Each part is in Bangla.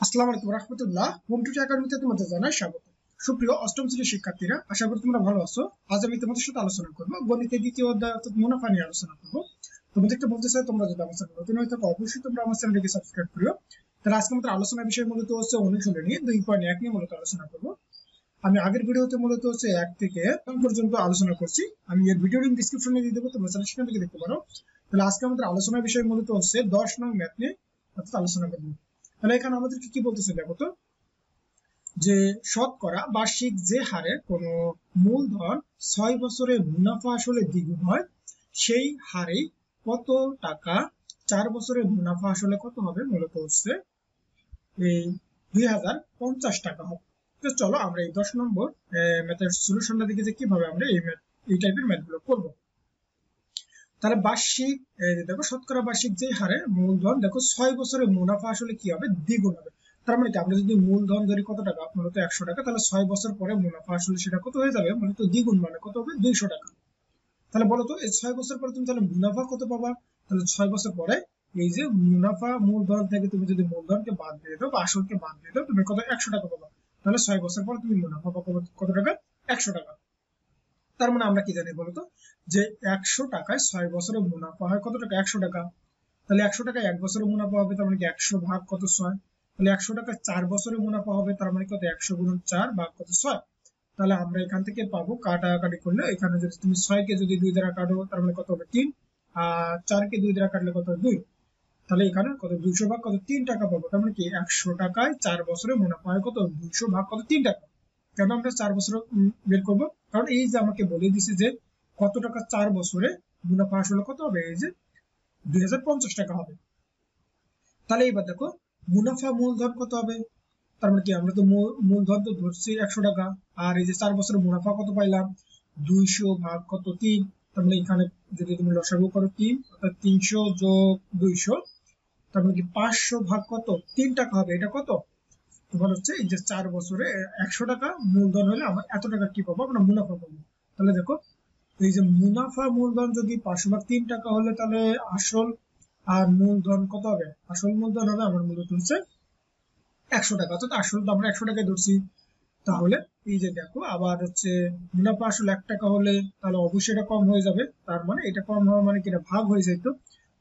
আসসালামু আলাইকুম রাহমাতুল্লাহ। হোম টিউটর একাডেমিতে তোমাদের জানাই স্বাগত। সুপ্রিয় অষ্টম শ্রেণীর শিক্ষার্থীরা, আশা করি তোমরা ভালো আছো। আজ আমি তোমাদের সাথে আলোচনা করব গণিতের দ্বিতীয় অধ্যায় অর্থাৎ মুনাফা নিয়ে আলোচনা করব। তোমাদেরকে বলতে চাই, তোমরা যদি আমার চ্যানেল নতুন হয়ে থাকো অবশ্যই তোমরা আমার চ্যানেলটিকে সাবস্ক্রাইব করো। তাহলে আজকে আমাদের আলোচনার বিষয় মূলত হচ্ছে অনুশীলনী 2.1 নিয়ে মূলত আলোচনা করব। আমি আগের ভিডিওতে মূলত হচ্ছে 1 থেকে 10 পর্যন্ত আলোচনা করছি। আমি এর ভিডিও লিংক ডেসক্রিপশনে দিয়ে দেবো, তোমরা সেখান থেকে দেখতে পারো। তাহলে আজকে আমাদের আলোচনার বিষয় মূলত হচ্ছে 10 নং ম্যাথ নিয়ে অর্থাৎ আলোচনা করব। তাহলে এখানে আমাদেরকে কি বলতেছে দেখো তো, যে শতকরা বার্ষিক যে হারে কোনো মূলধন 6 বছরে মুনাফা আসলে দ্বিগুণ হয়, সেই হারে কত টাকা 4 বছরে মুনাফা আসলে কত হবে, মূলত হচ্ছে এই 2050 টাকা হবে। তো চলো আমরা এই 10 নম্বর ম্যাথের সলিউশনটা দেখি যে কিভাবে আমরা এই টাইপের ম্যাথগুলো করব। তাহলে বার্ষিক দেখো শতকরা বার্ষিক যে হারে মূলধন, দেখো 6 বছরে মুনাফা আসলে কি হবে, দ্বিগুণ হবে। তার মানে কি, আমরা যদি মূলধন ধরি কত টাকা, মূলত 100 টাকা, তাহলে 6 বছর পরে মুনাফা আসলে সেটা কত হয়ে যাবে, মূলত দ্বিগুণ, মানে কত হবে, 200 টাকা। তাহলে বলো তো এই 6 বছর পরে তুমি তাহলে মুনাফা কত পাবা? তাহলে 6 বছর পরে এই যে মুনাফা, মূলধন থেকে তুমি যদি মূলধনকে বাদ দিয়ে দাও বা আসলকে বাদ দিয়ে দাও, তুমি কত, 100 টাকা পাবা। তাহলে 6 বছর পরে তুমি মুনাফা পাবো কত টাকা, 100 টাকা। তার মানে আমরা কি জানি বলতো, যে 100 টাকায় 6 বছরে মুনাফা হয় কত টাকা, 100 টাকা। তাহলে 100 টাকায় 1 বছরে মুনাফা হবে, তার মানে কি 100 ভাগ কত, 6। তাহলে 100 টাকায় 4 বছরে মুনাফা হবে, তার মানে কত, 100 গুণন 4 ভাগ কত, 6। তাহলে আমরা এখান থেকে পাবো, কাটাকাটি করলে এখানে যদি তুমি 6 কে যদি 2 দ্বারা কাটো, তার মানে কত হবে, 3। আর 4 কে 2 দ্বারা কাটলে কত, 2। তাহলে এখানে কত, 200 ভাগ কত, 3 টাকা পাবো। তার মানে কি 100 টাকায় 4 বছরে মুনাফা হয় কত, 200 ভাগ কত, 3 টাকা। কেন আমরা 4 বছর বের করবো, কারণ এই যে আমাকে বলে দিছে যে কত টাকা 4 বছরে মুনাফা আসলে কত হবে, এই যে 2050 টাকা হবে। তাহলে এবার দেখো মুনাফা মূলধন কত হবে। তার মানে কি, আমরা তো মূলধন তো ধরছি 100 টাকা, আর এই যে 4 বছরের মুনাফা কত পাইলাম, 200 ভাগ কত, 3। তার মানে এখানে যদি তুমি লসাগু করো 3, অর্থাৎ 300 যোগ 200, তার মানে কি 500 ভাগ কত, 3 টাকা হবে। এটা কত, তোমার হচ্ছে এই যে 4 বছরে 100 টাকা মূলধন হলে আমরা এত টাকা কি পাবো, আমরা মুনাফা পাবো। তাহলে দেখো এই যে মুনাফা মূলধন যদি 500 ভাগ 3 টাকা হলে, তাহলে আসল আর মূলধন কত হবে, আসল মূলধন হবে আমার মূলত হচ্ছে 100 টাকা, অর্থাৎ আসল তো আমরা 100 টাকায় ধরছি। তাহলে এই যে দেখো আবার হচ্ছে মুনাফা আসলে 1 টাকা হলে, তাহলে অবশ্যই এটা কম হয়ে যাবে। তার মানে এটা কম হওয়া মানে কি, এটা ভাগ হয়ে যেত।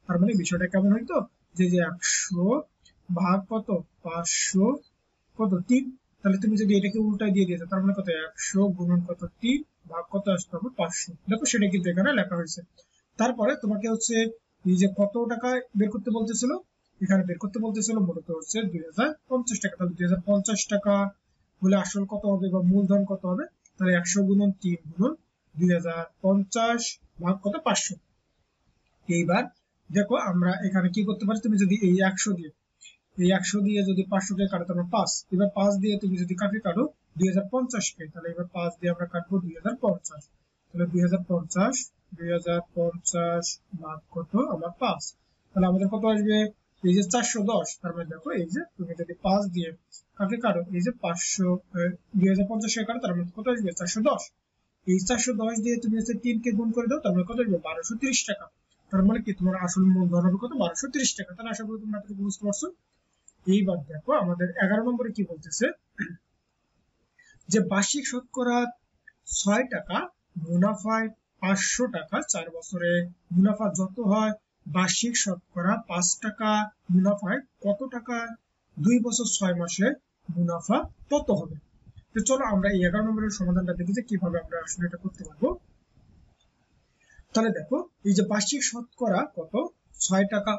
তার মানে বিষয়টা কেমন হইতো, যে 100 ভাগ কত, 500 কত, 3। তাহলে তুমি যদি এটাকে উল্টায় দিয়ে দিতে, তার মানে কত, 100 গুণন কত, 3 ভাগ কত আসতে হবে, 500। দেখো সেটা কিন্তু এখানে লেখা হয়েছে। তারপরে তোমাকে হচ্ছে এই যে কত টাকা বের করতে বলতেছিল, এখানে বের করতে বলতেছিল মূলত হচ্ছে 2050 টাকা। তাহলে 2050 টাকা হলে আসল কত হবে বা মূলধন কত হবে, তাহলে 100 গুণন 3 গুণন 2050 ভাগ কত, 500। এইবার দেখো আমরা এখানে কি করতে পারি, তুমি যদি এই 100 দিয়ে যদি 500 কে কাটো, তাহলে 5। এবার 5 দিয়ে তুমি যদি কাটে কাটো 2050 কে, তাহলে এবার 5 দিয়ে আমরা কাটবো 2050। তাহলে 2050 ভাগ কত আমার 5, তাহলে আমাদের কত আসবে, এই যে 410। তার মানে দেখো এই যে তুমি যদি 5 দিয়ে কাটে কাটো, এই যে 500 2050 কে কাটো, তার মানে কত আসবে, 410। এই 410 দিয়ে তুমি হচ্ছে 3 কে গুণ করে দাও, তার মানে কত আসবে, 1230 টাকা। তার মানে কি তোমার আসল মূলধন হবে কত, 1230 টাকা। তাহলে আশা করি তোমরা এতটুকু বুঝতে পারছো। এইবার দেখো আমাদের 11 নম্বরে কি বলতেছে, যে বার্ষিক শতকরা 6 টাকা মুনাফায় 500 টাকা 4 বছরে মুনাফা যত হয়, বার্ষিক শতকরা 5 টাকা মুনাফায় কত টাকা 2 বছর 6 মাসে মুনাফা তত হবে। তো চলো আমরা এই 11 নম্বরের সমাধানটা দেখি যে কিভাবে আমরা আসলে এটা করতে পারবো। তাহলে দেখো এই যে বার্ষিক শতকরা কত, 6 টাকা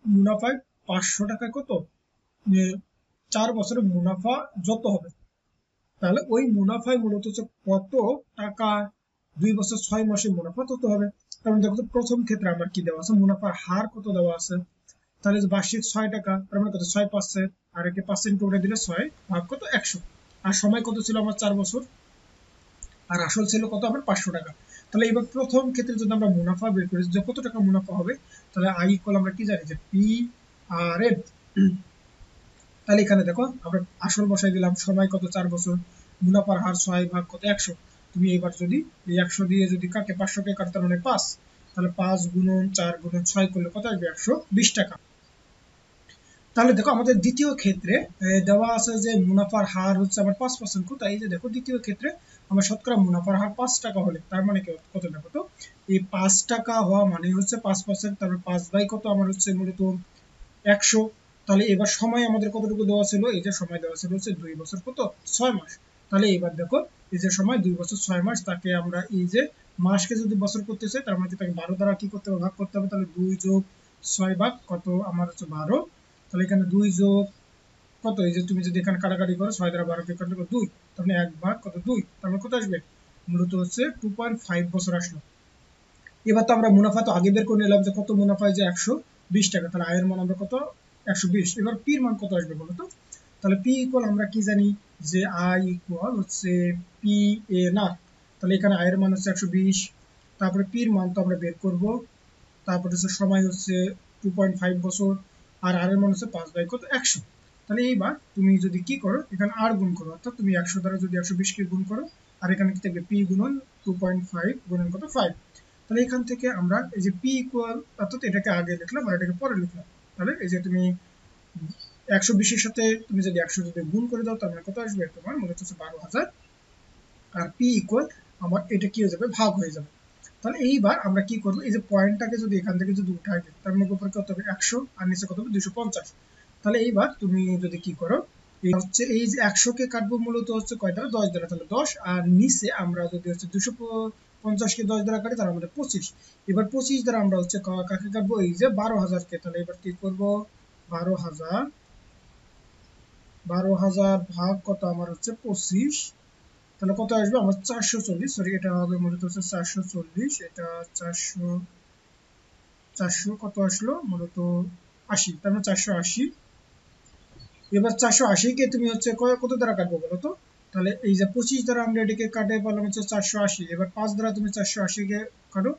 মুনাফায় 500 টাকা কত, 4 বছরে মুনাফা যত হবে, তাহলে ওই মুনাফায় মূলত হচ্ছে কত টাকা 2 বছর 6 মাসে মুনাফা তত হবে। কারণ দেখো প্রথম ক্ষেত্রে আমার কি দেওয়া আছে, মুনাফার হার কত দেওয়া আছে। তাহলে বার্ষিক 6 টাকা, তার মানে কত, 6% আর একে 5% করে দিলে 6 ভাগ কত, 100। আর সময় কত ছিল আমার, 4 বছর। আর আসল ছিল কত আমার, 500 টাকা। তাহলে এবার প্রথম ক্ষেত্রে যদি আমরা মুনাফা বের করি যে কত টাকা মুনাফা হবে, তাহলে আই ইকুয়াল আমরা কি জানি, যে পি আর এন। তাহলে এখানে দেখো আমরা আসল বসাই দিলাম, সময় কত, 4 বছর, মুনাফার হার 6 ভাগ কত, 100। তুমি এবার যদি এই 100 দিয়ে যদি কাকে 500 কে কাটতে, মানে 5, তাহলে 5 গুণন 4 গুণন 6 করলে কত আসবে, 120 টাকা। তাহলে দেখো আমাদের দ্বিতীয় ক্ষেত্রে দেওয়া আছে যে মুনাফার হার হচ্ছে আমার 5%, কোথায় এই যে দেখো দ্বিতীয় ক্ষেত্রে আমার শতকরা মুনাফার হার 5 টাকা হলে তার মানে কত দেখো তো, এই 5 টাকা হওয়া মানে হচ্ছে 5%, তারপর 5 বাই কত আমার হচ্ছে মূলত 100। তাহলে এবার সময় আমাদের কতটুকু দেওয়া ছিল, এই যে সময় দেওয়া ছিল হচ্ছে 2 বছর কত 6 মাস। তাহলে এবার দেখো এই যে সময় 2 বছর 6 মাস, তাকে আমরা এই যে মাসকে যদি বছর করতে চাই তার মানে তাকে 12 দ্বারা কি করতে হবে, ভাগ করতে হবে। তাহলে 2 যোগ 6 ভাগ কত আমার হচ্ছে 12। তাহলে এখানে 2 যোগ কত, এই যে তুমি যদি এখানে কাটাকাটি করো 6 দ্বারা 12 কে কাটলে 2, তাহলে 1 ভাগ কত 2, তাহলে কত আসবে মূলত হচ্ছে 2.5 বছর আসলো। এবার তো আমরা মুনাফা তো আগে বের করে নিলাম যে কত মুনাফা, যে 120 টাকা, তাহলে আয়ের মান আমরা কত 120। এবার পি এর মান কত আসবে বলো তো, তাহলে পি ইকুয়াল আমরা কি জানি যে আই ইকুয়াল হচ্ছে পি এ না, তাহলে এখানে আয়ের মান হচ্ছে 120, তারপরে পি এর মান তো আমরা বের করব, তারপরে হচ্ছে সময় হচ্ছে 2.5 বছর, আর আর এর মান হচ্ছে 5 বাই কত 100। তাহলে এইবার তুমি যদি কি করো এখানে আর গুণ করো, অর্থাৎ তুমি 100 দ্বারা যদি 120 কে গুণ করো, আর এখানে কি থাকবে পি গুণন 2.5 গুণন কত 5। তাহলে এখান থেকে আমরা এই যে পি ইকুয়াল, অর্থাৎ এটাকে আগে লিখলাম আর এটাকে পরে লিখলাম। তাহলে এই যে তুমি 120 এর সাথে তুমি যদি 100 যদি গুণ করে দাও তাহলে কত আসবে তোমার মূলত হচ্ছে 12,000, আর পি ইকুয়াল আমার এটা কি হয়ে যাবে ভাগ হয়ে যাবে। তাহলে এইবার আমরা কি করব, এই যে পয়েন্টটাকে যদি এখান থেকে যদি উঠাই দিই তার মানে উপরে কত হবে 100 আর নিচে কত হবে 250। তাহলে এইবার তুমি যদি কি করো, এই হচ্ছে এই যে 100 কে কাটবো মূলত হচ্ছে কয় দ্বারা 10 দ্বারা, তাহলে 10, আর নিচে আমরা যদি হচ্ছে 250 কে 10 দ্বারা কাটি তাহলে আমাদের 25। এবার 25 দ্বারা আমরা হচ্ছে কাকে কাটবো, এই যে 12,000 কে। তাহলে এবার কি করব 12,000 ভাগ কত আমার হচ্ছে 25, তাহলে কত আসবে আমার 440, সরি এটা হবে মূলত হচ্ছে 440, এটা 400 কত আসলো মূলত 80, তার মানে 480। এবার 480 কে তুমি হচ্ছে কত দ্বারা কাটবো বলো তো, তাহলে এই যে 25 দ্বারা আমরা এটাকে কাটে পেলাম হচ্ছে 480, এবার 5 দ্বারা তুমি 480 কে কাটো,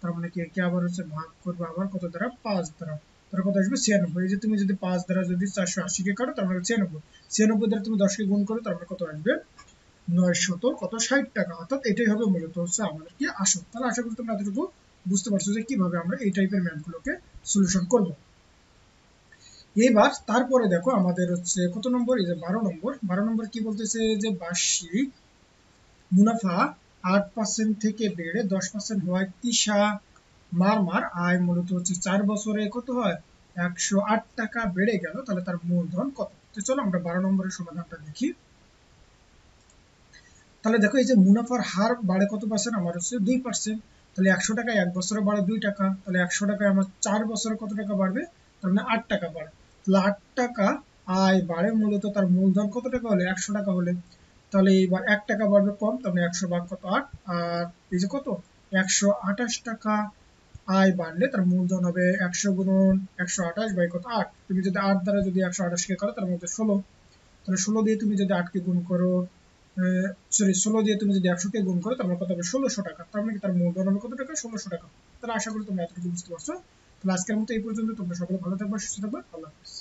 তার মানে কি আবার হচ্ছে ভাগ করবে আবার কত দ্বারা 5 দ্বারা, তাহলে কত আসবে 96। এই যে তুমি যদি 5 দ্বারা যদি 480 কে কাটো তার মানে 96, 96 দ্বারা তুমি 10 কে গুণ করো তার মানে কত আসবে 900 কত 60 টাকা। অর্থাৎ এটাই হবে মূলত হচ্ছে আমাদের কি আসল। তাহলে আশা করি তোমরা এতটুকু বুঝতে পারছো যে কিভাবে আমরা এই টাইপের ম্যাথগুলোকে সলিউশন করব। এবার তারপরে দেখো আমাদের হচ্ছে কত নম্বর, এই যে 12 নম্বর কি বলতেছে যে বার্ষিক মুনাফা 8% থেকে বেড়ে 10% হওয়ায় তিশা মারমার আয় মূলত হচ্ছে 4 বছরে কত হয় 108 টাকা বেড়ে গেল, তাহলে তার মূলধন কত। তো চলো আমরা 12 নম্বরের সমাধানটা দেখি। তাহলে দেখো এই যে মুনাফার হার বাড়ে কত পার্সেন্ট, আমার হচ্ছে 2%। তাহলে 100 টাকায় 1 বছরে বাড়ে 2 টাকা, তাহলে 100 টাকায় আমার 4 বছরে কত টাকা বাড়বে, তার মানে 8 টাকা বাড়ে। তাহলে 8 টাকা আয় বাড়ে মূলত তার মূলধন কত টাকা হলে 100 টাকা হলে, তাহলে এইবার 1 টাকা বাড়বে কম, তার মানে 100 ভাগ কত 8, আর এই যে কত 128 টাকা আয় বাড়লে তার মূলধন হবে 100 গুণন 128 বাই কত 8। তুমি যদি 8 দ্বারা যদি 128 কে করো তার মধ্যে 16, তাহলে 16 দিয়ে তুমি যদি 8 কে গুণ করো, সরি 16 দিয়ে তুমি যদি 100 কে গুণ করো তাহলে কত হবে 1600 টাকা, তার মানে কি তার মূলধন হবে কত টাকা 1600 টাকা। তাহলে আশা করি তোমরা এতটুকু বুঝতে পারছো। তাহলে আজকের মতো এই পর্যন্ত, তোমরা সকলে ভালো থাকবে সুস্থ থাকবে, আল্লাহ হাফেজ।